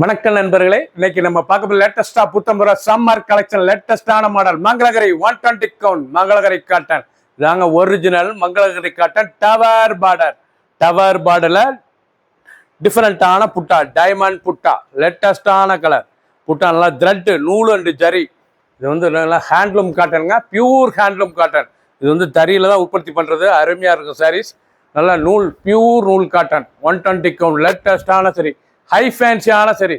வணக்கம் நண்பர்களே, இன்னைக்கு நம்ம பார்க்க லேட்டஸ்டா புத்தம்புற சம்மர் கலெக்ஷன் லேட்டஸ்டான model Mangalagiri 120 count Mangalagiri cotton. இதாங்க ஒரிஜினல் மங்களகரி காட்டன். டவர் பார்டர்ல டிஃபரெண்டான புட்டா, டைமண்ட் புட்டா, லேட்டஸ்டான கலர் புட்டா, நல்லா த்ரெட் நூல் அண்டு ஜரி. இது வந்து நல்லா ஹேண்ட்லூம் காட்டனுங்க, பியூர் ஹேண்ட்லூம் காட்டன். இது வந்து தறியில தான் உற்பத்தி பண்றது. அருமையா இருக்கும் சாரீஸ். நல்லா நூல், பியூர் நூல் காட்டன் 120 கவுண்ட் லேட்டஸ்டான சரி, ஹை ஃபேன்சியான சரி,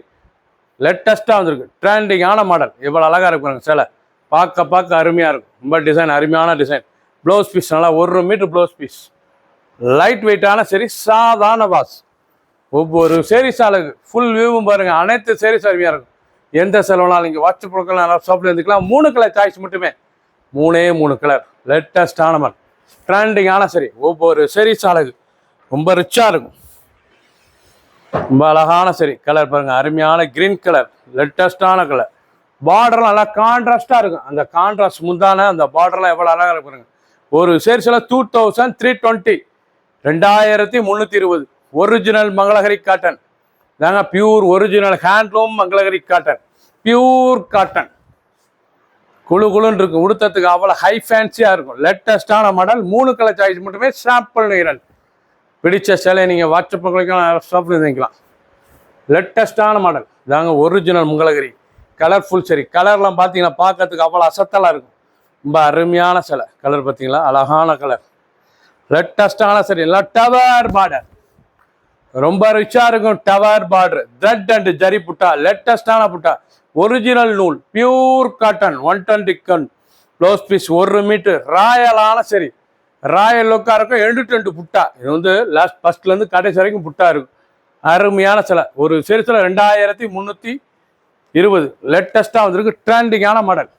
லேட்டஸ்ட்டாக வந்திருக்கு. ட்ரெண்டிங்கான மாடல். எவ்வளோ அழகாக இருக்கும் சிலை, பார்க்க அருமையாக இருக்கும். ரொம்ப டிசைன், அருமையான டிசைன். ப்ளவுஸ் பீஸ் நல்லா 1 மீட்டர் ப்ளவுஸ் பீஸ். லைட் வெயிட்டான சரி, சாதாரண வாஸ். ஒவ்வொரு சேரீஸ் அழகு. ஃபுல் வியூவும் பாருங்கள். அனைத்து சேரீஸ் அருமையாக இருக்கும். எந்த செலவுனாலும் நீங்கள் வாட்ச் பொருட்கள் நல்லா ஷாப்பில் இருந்துக்கலாம். 3 கலர் சாய்ஸ் மட்டுமே, 3 கலர். லேட்டஸ்டான மாடல், ட்ரெண்டிங்கான சரி. ஒவ்வொரு சேரீஸ் அழகு, ரொம்ப ரிச்சாக இருக்கும். ரொம்ப அழகான சரி கலர் பாருங்க, அருமையான கிரீன் கலர், லேட்டஸ்டான கலர். பார்டர்லாம் நல்லா கான்ட்ராஸ்டா இருக்கும். அந்த கான்ட்ராஸ்ட் முந்தான அந்த பார்டர்லாம் எவ்வளவு அழகா இருக்கு பாருங்க. ஒரு சேரிசில 2320, 2320 ஒரிஜினல் மங்களகரி காட்டன். இதாங்க pure original handloom Mangalagiri cotton, pure cotton. குழுன்னு இருக்கும், உடுத்தத்துக்கு அவ்வளோ ஹை ஃபேன்சியா இருக்கும். லேட்டஸ்டான மாடல். 3 கலர் சாய்ஸ் மட்டுமே. சாம்பிள் நிறல். பிடிச்ச சேலை நீங்கள் வாட்ஸ்அப் ஷாப்பில் இருந்துக்கலாம். லேட்டஸ்டான மாடல். இதாங்க ஒரிஜினல் மங்களகிரி கலர்ஃபுல் சரி. கலர்லாம் பார்த்தீங்கன்னா பார்க்கறதுக்கு அவ்வளோ அசத்தலாக இருக்கும். ரொம்ப அருமையான சிலை. கலர் பார்த்தீங்களா, அழகான கலர். லேட்டஸ்டான சரி. எல்லாம் டவர் பார்டர், ரொம்ப ரிச்சாக இருக்கும். Tower border, thread and zari butta, லேட்டஸ்டான புட்டா, ஒரிஜினல் நூல், pure cotton 120 count. Blouse piece 1 metre. ராயலான சரி, ராயல் லுக்காக இருக்கும். 2 புட்டா. இது வந்து லாஸ்ட் ஃபர்ஸ்ட்லேருந்து கடைசி வரைக்கும் புட்டா இருக்கும். அருமையான சிலை. ஒரு சேரிசில் 2320 லேட்டஸ்ட்டாக வந்திருக்கு. ட்ரெண்டிங்கான மாடல்.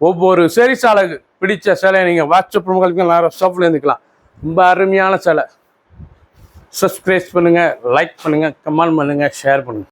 ஒவ்வொரு சேரீஸ் அழகு. பிடிச்ச சிலை நீங்கள் வாட்ஸ்அப் உங்களுக்கு நிறைய ஷாப்பில் இருந்துக்கலாம். ரொம்ப அருமையான சிலை. சப்ஸ்கிரைப் பண்ணுங்கள், லைக் பண்ணுங்கள், கமெண்ட் பண்ணுங்கள், ஷேர் பண்ணுங்கள்.